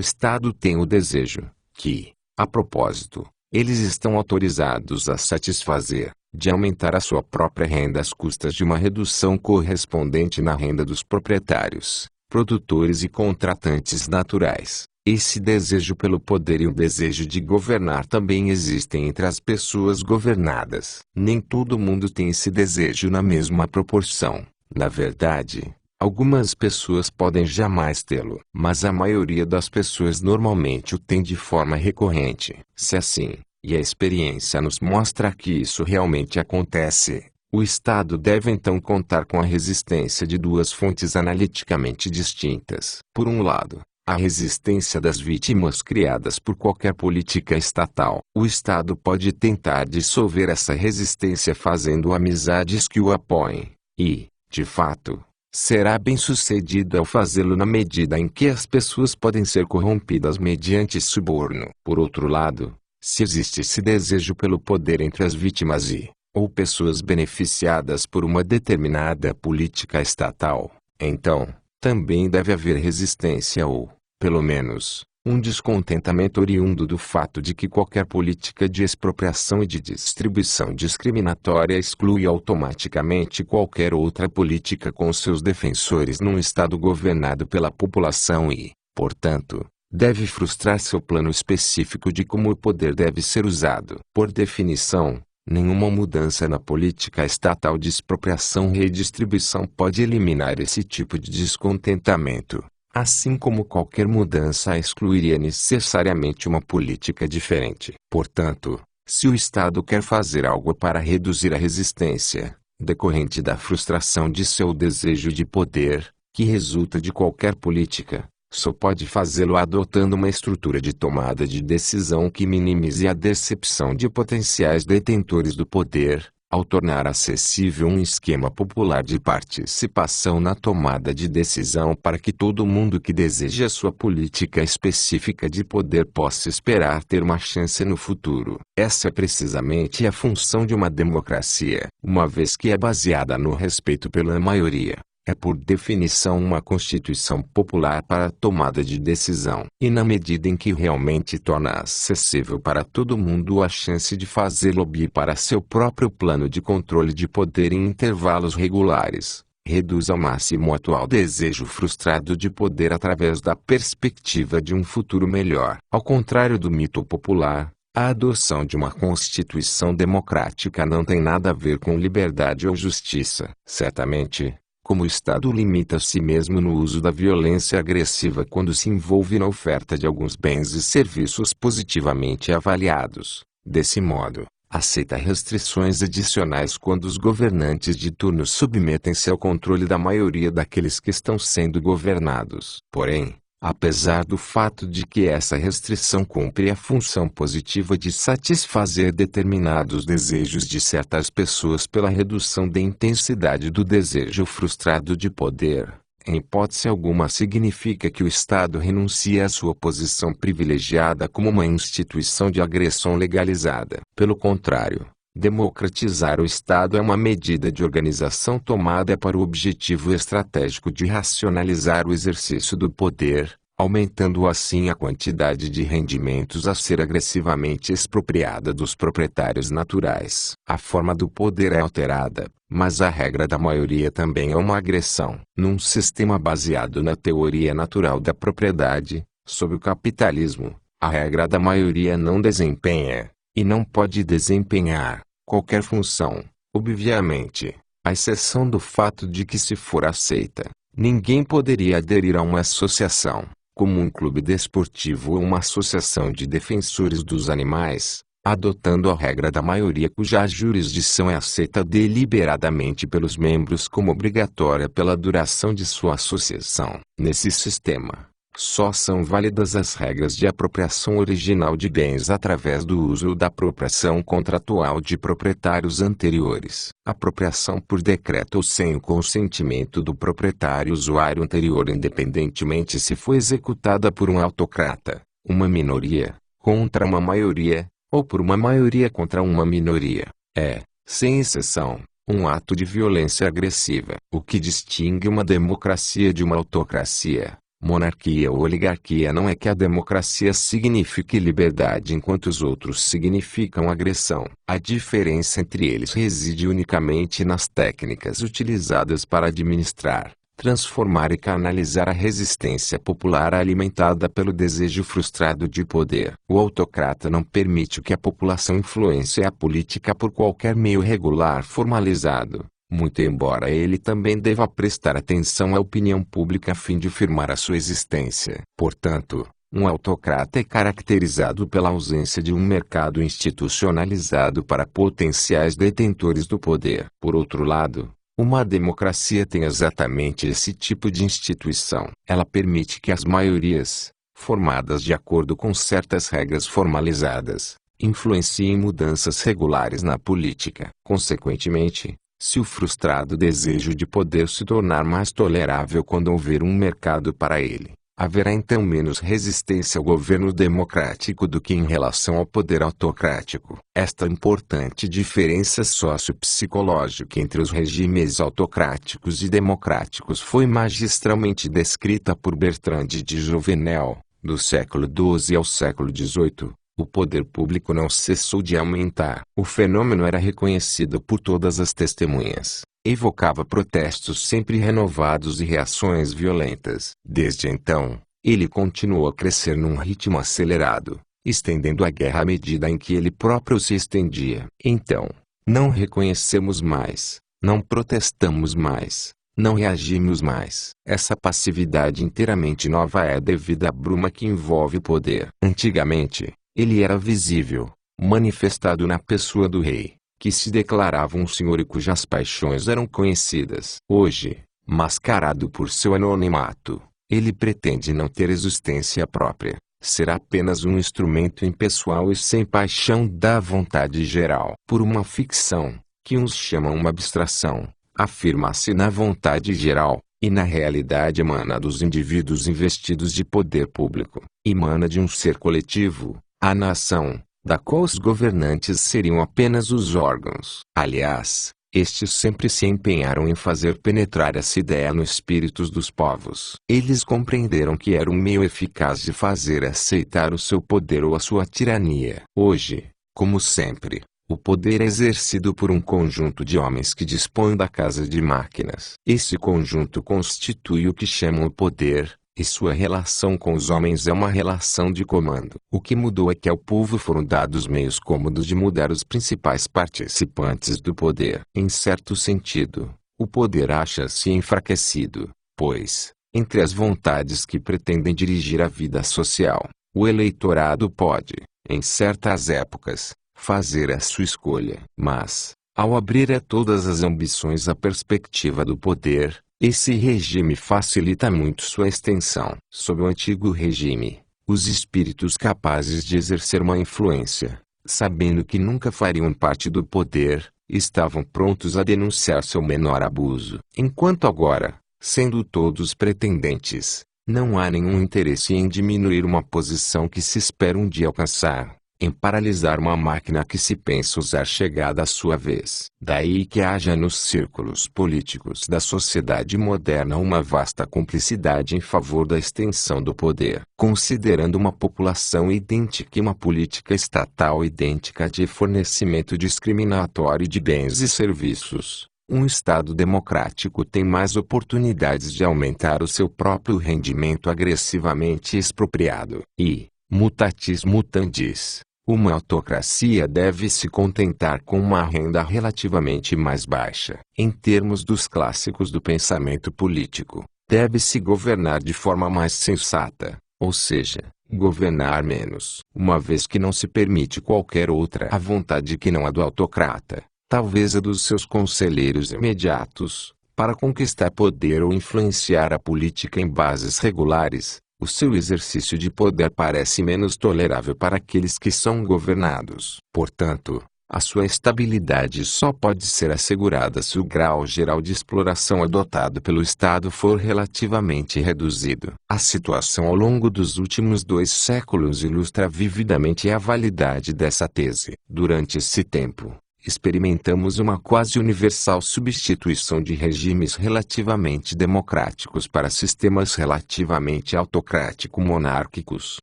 Estado têm o desejo, que, a propósito, eles estão autorizados a satisfazer, de aumentar a sua própria renda às custas de uma redução correspondente na renda dos proprietários, produtores e contratantes naturais. Esse desejo pelo poder e o desejo de governar também existem entre as pessoas governadas. Nem todo mundo tem esse desejo na mesma proporção. Na verdade, algumas pessoas podem jamais tê-lo, mas a maioria das pessoas normalmente o tem de forma recorrente. Se assim, e a experiência nos mostra que isso realmente acontece, o Estado deve então contar com a resistência de duas fontes analiticamente distintas. Por um lado, a resistência das vítimas criadas por qualquer política estatal. O Estado pode tentar dissolver essa resistência fazendo amizades que o apoiem, e, de fato, será bem-sucedido ao fazê-lo na medida em que as pessoas podem ser corrompidas mediante suborno. Por outro lado, se existe esse desejo pelo poder entre as vítimas ou pessoas beneficiadas por uma determinada política estatal, então, também deve haver resistência ou, pelo menos, um descontentamento oriundo do fato de que qualquer política de expropriação e de distribuição discriminatória exclui automaticamente qualquer outra política com seus defensores num Estado governado pela população e, portanto, deve frustrar seu plano específico de como o poder deve ser usado. Por definição, nenhuma mudança na política estatal de expropriação e redistribuição pode eliminar esse tipo de descontentamento. Assim como qualquer mudança excluiria necessariamente uma política diferente. Portanto, se o Estado quer fazer algo para reduzir a resistência, decorrente da frustração de seu desejo de poder, que resulta de qualquer política, só pode fazê-lo adotando uma estrutura de tomada de decisão que minimize a decepção de potenciais detentores do poder, ao tornar acessível um esquema popular de participação na tomada de decisão para que todo mundo que deseje a sua política específica de poder possa esperar ter uma chance no futuro. Essa é precisamente a função de uma democracia, uma vez que é baseada no respeito pela maioria. É por definição uma constituição popular para a tomada de decisão. E na medida em que realmente torna acessível para todo mundo a chance de fazer lobby para seu próprio plano de controle de poder em intervalos regulares, reduz ao máximo o atual desejo frustrado de poder através da perspectiva de um futuro melhor. Ao contrário do mito popular, a adoção de uma constituição democrática não tem nada a ver com liberdade ou justiça. Certamente, como o Estado limita a si mesmo no uso da violência agressiva quando se envolve na oferta de alguns bens e serviços positivamente avaliados, desse modo, aceita restrições adicionais quando os governantes de turno submetem-se ao controle da maioria daqueles que estão sendo governados. Porém, apesar do fato de que essa restrição cumpre a função positiva de satisfazer determinados desejos de certas pessoas pela redução da intensidade do desejo frustrado de poder, em hipótese alguma significa que o Estado renuncia à sua posição privilegiada como uma instituição de agressão legalizada. Pelo contrário, democratizar o Estado é uma medida de organização tomada para o objetivo estratégico de racionalizar o exercício do poder, aumentando assim a quantidade de rendimentos a ser agressivamente expropriada dos proprietários naturais. A forma do poder é alterada, mas a regra da maioria também é uma agressão. Num sistema baseado na teoria natural da propriedade, sob o capitalismo, a regra da maioria não desempenha, e não pode desempenhar, qualquer função, obviamente, à exceção do fato de que, se for aceita, ninguém poderia aderir a uma associação, como um clube desportivo ou uma associação de defensores dos animais, adotando a regra da maioria cuja jurisdição é aceita deliberadamente pelos membros como obrigatória pela duração de sua associação. Nesse sistema, só são válidas as regras de apropriação original de bens através do uso ou da apropriação contratual de proprietários anteriores. Apropriação por decreto ou sem o consentimento do proprietário usuário anterior, independentemente se foi executada por um autocrata, uma minoria, contra uma maioria, ou por uma maioria contra uma minoria, é, sem exceção, um ato de violência agressiva. O que distingue uma democracia de uma autocracia, monarquia ou oligarquia não é que a democracia signifique liberdade enquanto os outros significam agressão. A diferença entre eles reside unicamente nas técnicas utilizadas para administrar, transformar e canalizar a resistência popular alimentada pelo desejo frustrado de poder. O autocrata não permite que a população influencie a política por qualquer meio regular formalizado, muito embora ele também deva prestar atenção à opinião pública a fim de firmar a sua existência. Portanto, um autocrata é caracterizado pela ausência de um mercado institucionalizado para potenciais detentores do poder. Por outro lado, uma democracia tem exatamente esse tipo de instituição. Ela permite que as maiorias, formadas de acordo com certas regras formalizadas, influenciem mudanças regulares na política. Consequentemente, se o frustrado desejo de poder se tornar mais tolerável quando houver um mercado para ele, haverá então menos resistência ao governo democrático do que em relação ao poder autocrático. Esta importante diferença sociopsicológica entre os regimes autocráticos e democráticos foi magistralmente descrita por Bertrand de Jouvenel, do século XII ao século XVIII. O poder público não cessou de aumentar. O fenômeno era reconhecido por todas as testemunhas. Evocava protestos sempre renovados e reações violentas. Desde então, ele continuou a crescer num ritmo acelerado, estendendo a guerra à medida em que ele próprio se estendia. Então, não reconhecemos mais, não protestamos mais, não reagimos mais. Essa passividade inteiramente nova é devida à bruma que envolve o poder. Antigamente, ele era visível, manifestado na pessoa do rei, que se declarava um senhor e cujas paixões eram conhecidas. Hoje, mascarado por seu anonimato, ele pretende não ter existência própria, ser apenas um instrumento impessoal e sem paixão da vontade geral. Por uma ficção, que uns chamam uma abstração, afirma-se na vontade geral, e na realidade emana dos indivíduos investidos de poder público, emana de um ser coletivo, a nação, da qual os governantes seriam apenas os órgãos. Aliás, estes sempre se empenharam em fazer penetrar essa ideia nos espíritos dos povos. Eles compreenderam que era um meio eficaz de fazer aceitar o seu poder ou a sua tirania. Hoje, como sempre, o poder é exercido por um conjunto de homens que dispõem da casa de máquinas. Esse conjunto constitui o que chamam o poder, e sua relação com os homens é uma relação de comando. O que mudou é que ao povo foram dados meios cômodos de mudar os principais participantes do poder. Em certo sentido, o poder acha-se enfraquecido, pois, entre as vontades que pretendem dirigir a vida social, o eleitorado pode, em certas épocas, fazer a sua escolha. Mas, ao abrir a todas as ambições a perspectiva do poder, Esse regime facilita muito sua extensão. Sob o antigo regime, os espíritos capazes de exercer uma influência, sabendo que nunca fariam parte do poder, estavam prontos a denunciar seu menor abuso. Enquanto agora, sendo todos pretendentes, não há nenhum interesse em diminuir uma posição que se espera um dia alcançar, em paralisar uma máquina que se pensa usar chegada a sua vez. Daí que haja nos círculos políticos da sociedade moderna uma vasta cumplicidade em favor da extensão do poder. Considerando uma população idêntica e uma política estatal idêntica de fornecimento discriminatório de bens e serviços, um Estado democrático tem mais oportunidades de aumentar o seu próprio rendimento agressivamente expropriado. E, mutatis mutandis, uma autocracia deve se contentar com uma renda relativamente mais baixa. Em termos dos clássicos do pensamento político, deve-se governar de forma mais sensata, ou seja, governar menos, uma vez que não se permite qualquer outra à vontade que não a do autocrata, talvez a dos seus conselheiros imediatos, para conquistar poder ou influenciar a política em bases regulares. O seu exercício de poder parece menos tolerável para aqueles que são governados. Portanto, a sua estabilidade só pode ser assegurada se o grau geral de exploração adotado pelo Estado for relativamente reduzido. A situação ao longo dos últimos 2 séculos ilustra vividamente a validade dessa tese. Durante esse tempo, experimentamos uma quase universal substituição de regimes relativamente democráticos para sistemas relativamente autocrático-monárquicos.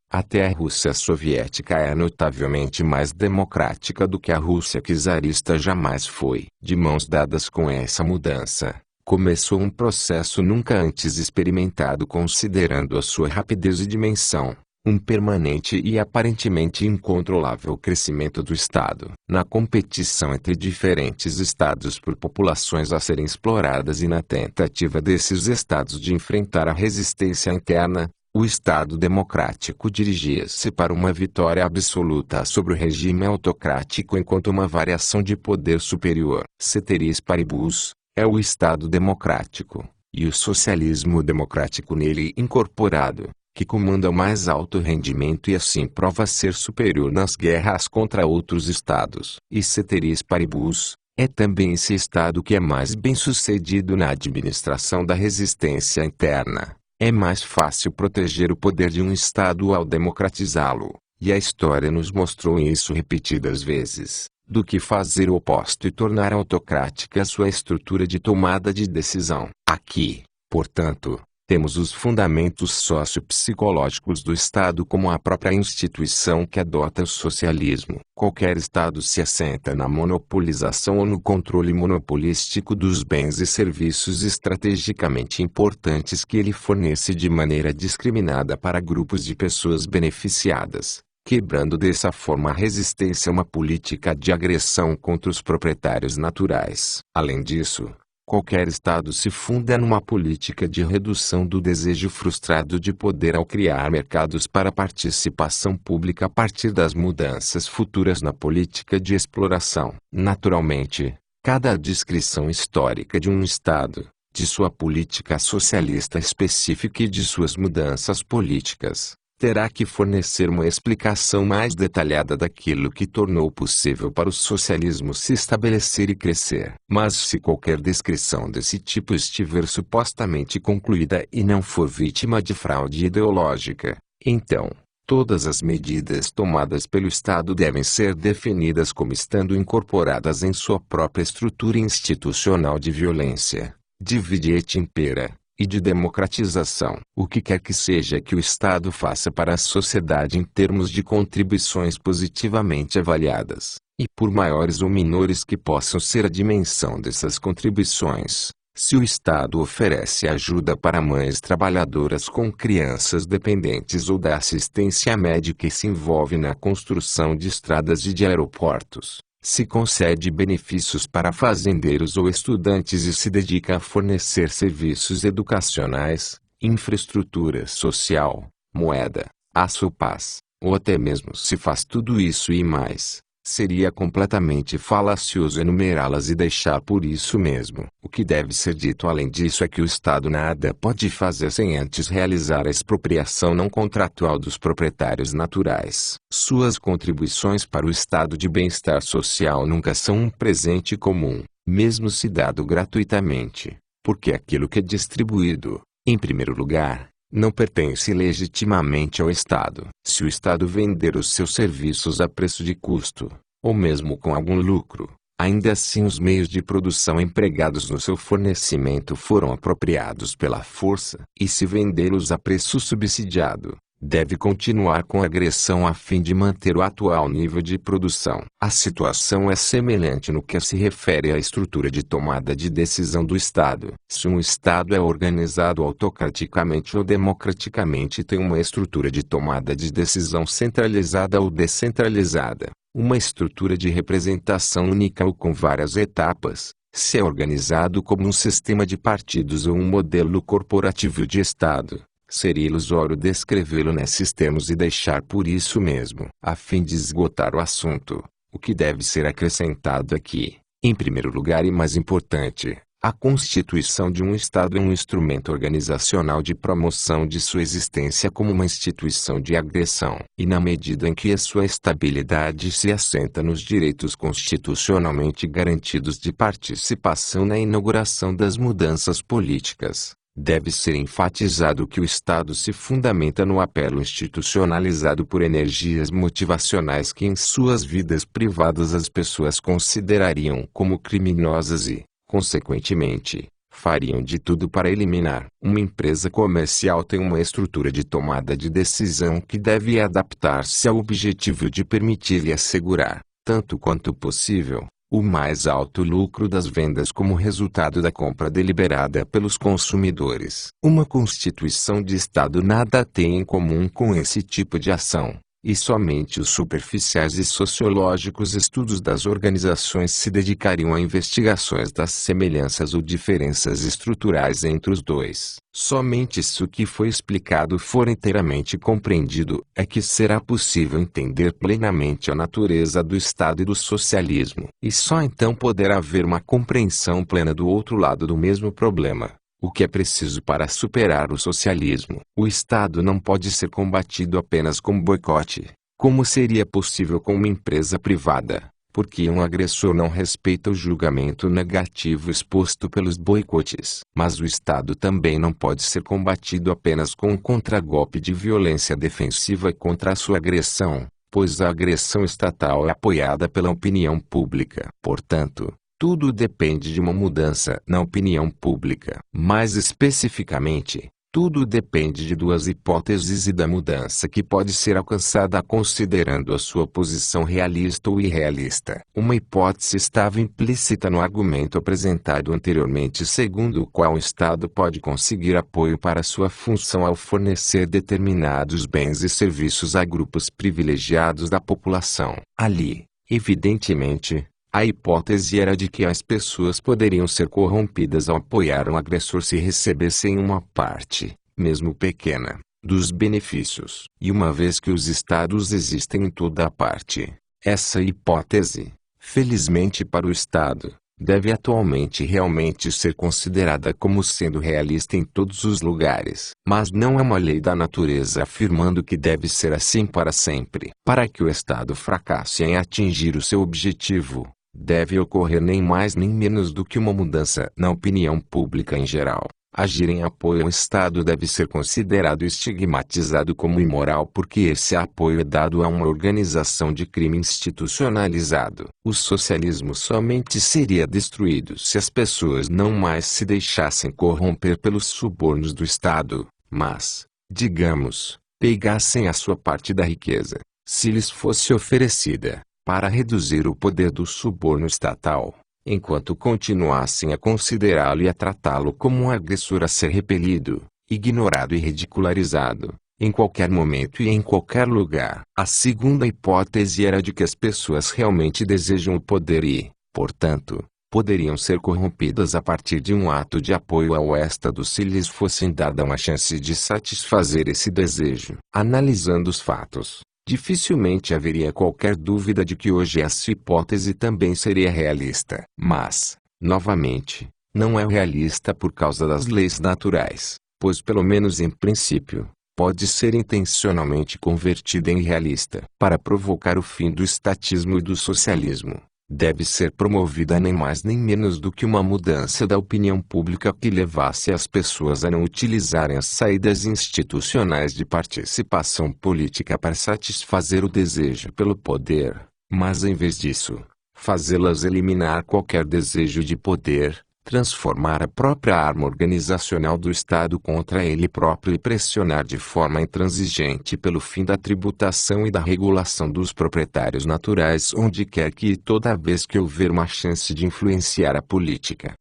Até a Rússia soviética é notavelmente mais democrática do que a Rússia czarista jamais foi. De mãos dadas com essa mudança, começou um processo nunca antes experimentado considerando a sua rapidez e dimensão. Um permanente e aparentemente incontrolável crescimento do Estado. Na competição entre diferentes Estados por populações a serem exploradas e na tentativa desses Estados de enfrentar a resistência interna, o Estado democrático dirigia-se para uma vitória absoluta sobre o regime autocrático enquanto uma variação de poder superior. Ceteris paribus, é o Estado democrático, e o socialismo democrático nele incorporado, que comanda o mais alto rendimento e assim prova ser superior nas guerras contra outros estados. E ceteris paribus, é também esse estado que é mais bem-sucedido na administração da resistência interna. É mais fácil proteger o poder de um estado ao democratizá-lo, e a história nos mostrou isso repetidas vezes, do que fazer o oposto e tornar autocrática a sua estrutura de tomada de decisão. Aqui, portanto, temos os fundamentos sociopsicológicos do Estado como a própria instituição que adota o socialismo. Qualquer Estado se assenta na monopolização ou no controle monopolístico dos bens e serviços estrategicamente importantes que ele fornece de maneira discriminada para grupos de pessoas beneficiadas, quebrando dessa forma a resistência a uma política de agressão contra os proprietários naturais. Além disso, qualquer Estado se funda numa política de redução do desejo frustrado de poder ao criar mercados para participação pública a partir das mudanças futuras na política de exploração. Naturalmente, cada descrição histórica de um Estado, de sua política socialista específica e de suas mudanças políticas, terá que fornecer uma explicação mais detalhada daquilo que tornou possível para o socialismo se estabelecer e crescer. Mas se qualquer descrição desse tipo estiver supostamente concluída e não for vítima de fraude ideológica, então, todas as medidas tomadas pelo Estado devem ser definidas como estando incorporadas em sua própria estrutura institucional de violência, divide et impera, e de democratização. O que quer que seja que o Estado faça para a sociedade em termos de contribuições positivamente avaliadas, e por maiores ou menores que possam ser a dimensão dessas contribuições, se o Estado oferece ajuda para mães trabalhadoras com crianças dependentes ou dá assistência médica e se envolve na construção de estradas e de aeroportos, se concede benefícios para fazendeiros ou estudantes e se dedica a fornecer serviços educacionais, infraestrutura social, moeda, aço, paz, ou até mesmo se faz tudo isso e mais, Seria completamente falacioso enumerá-las e deixar por isso mesmo. O que deve ser dito além disso é que o Estado nada pode fazer sem antes realizar a expropriação não contratual dos proprietários naturais. Suas contribuições para o estado de bem-estar social nunca são um presente comum, mesmo se dado gratuitamente, porque aquilo que é distribuído, em primeiro lugar, não pertence legitimamente ao Estado. Se o Estado vender os seus serviços a preço de custo, ou mesmo com algum lucro, ainda assim os meios de produção empregados no seu fornecimento foram apropriados pela força, e se vendê-los a preço subsidiado, deve continuar com a agressão a fim de manter o atual nível de produção. A situação é semelhante no que se refere à estrutura de tomada de decisão do Estado. Se um Estado é organizado autocraticamente ou democraticamente, tem uma estrutura de tomada de decisão centralizada ou descentralizada, uma estrutura de representação única ou com várias etapas. Se é organizado como um sistema de partidos ou um modelo corporativo de Estado, seria ilusório descrevê-lo nesses termos e deixar por isso mesmo. A fim de esgotar o assunto, o que deve ser acrescentado aqui, em primeiro lugar e mais importante, a constituição de um Estado é um instrumento organizacional de promoção de sua existência como uma instituição de agressão. E na medida em que a sua estabilidade se assenta nos direitos constitucionalmente garantidos de participação na inauguração das mudanças políticas, deve ser enfatizado que o Estado se fundamenta no apelo institucionalizado por energias motivacionais que em suas vidas privadas as pessoas considerariam como criminosas e, consequentemente, fariam de tudo para eliminar. Uma empresa comercial tem uma estrutura de tomada de decisão que deve adaptar-se ao objetivo de permitir-lhe assegurar, tanto quanto possível, o mais alto lucro das vendas como resultado da compra deliberada pelos consumidores. Uma constituição de Estado nada tem em comum com esse tipo de ação, e somente os superficiais e sociológicos estudos das organizações se dedicariam a investigações das semelhanças ou diferenças estruturais entre os dois. Somente se o que foi explicado for inteiramente compreendido, é que será possível entender plenamente a natureza do Estado e do socialismo. E só então poderá haver uma compreensão plena do outro lado do mesmo problema. O que é preciso para superar o socialismo? O Estado não pode ser combatido apenas com boicote, como seria possível com uma empresa privada, porque um agressor não respeita o julgamento negativo exposto pelos boicotes. Mas o Estado também não pode ser combatido apenas com um contragolpe de violência defensiva contra a sua agressão, pois a agressão estatal é apoiada pela opinião pública. Portanto, tudo depende de uma mudança na opinião pública. Mais especificamente, tudo depende de duas hipóteses e da mudança que pode ser alcançada considerando a sua posição realista ou irrealista. Uma hipótese estava implícita no argumento apresentado anteriormente, segundo o qual o Estado pode conseguir apoio para sua função ao fornecer determinados bens e serviços a grupos privilegiados da população. Ali, evidentemente, a hipótese era de que as pessoas poderiam ser corrompidas ao apoiar um agressor se recebessem uma parte, mesmo pequena, dos benefícios. E uma vez que os Estados existem em toda a parte, essa hipótese, felizmente para o Estado, deve atualmente realmente ser considerada como sendo realista em todos os lugares. Mas não é uma lei da natureza afirmando que deve ser assim para sempre. Para que o Estado fracasse em atingir o seu objetivo, deve ocorrer nem mais nem menos do que uma mudança na opinião pública em geral. Agir em apoio ao Estado deve ser considerado e estigmatizado como imoral porque esse apoio é dado a uma organização de crime institucionalizado. O socialismo somente seria destruído se as pessoas não mais se deixassem corromper pelos subornos do Estado, mas, digamos, pegassem a sua parte da riqueza, se lhes fosse oferecida, para reduzir o poder do suborno estatal, enquanto continuassem a considerá-lo e a tratá-lo como um agressor a ser repelido, ignorado e ridicularizado, em qualquer momento e em qualquer lugar. A segunda hipótese era de que as pessoas realmente desejam o poder e, portanto, poderiam ser corrompidas a partir de um ato de apoio ao Estado se lhes fosse dada uma chance de satisfazer esse desejo. Analisando os fatos, dificilmente haveria qualquer dúvida de que hoje essa hipótese também seria realista. Mas, novamente, não é realista por causa das leis naturais, pois pelo menos em princípio, pode ser intencionalmente convertida em realista. Para provocar o fim do estatismo e do socialismo, deve ser promovida nem mais nem menos do que uma mudança da opinião pública que levasse as pessoas a não utilizarem as saídas institucionais de participação política para satisfazer o desejo pelo poder, mas em vez disso, fazê-las eliminar qualquer desejo de poder, transformar a própria arma organizacional do Estado contra ele próprio e pressionar de forma intransigente pelo fim da tributação e da regulação dos proprietários naturais onde quer que e toda vez que houver uma chance de influenciar a política.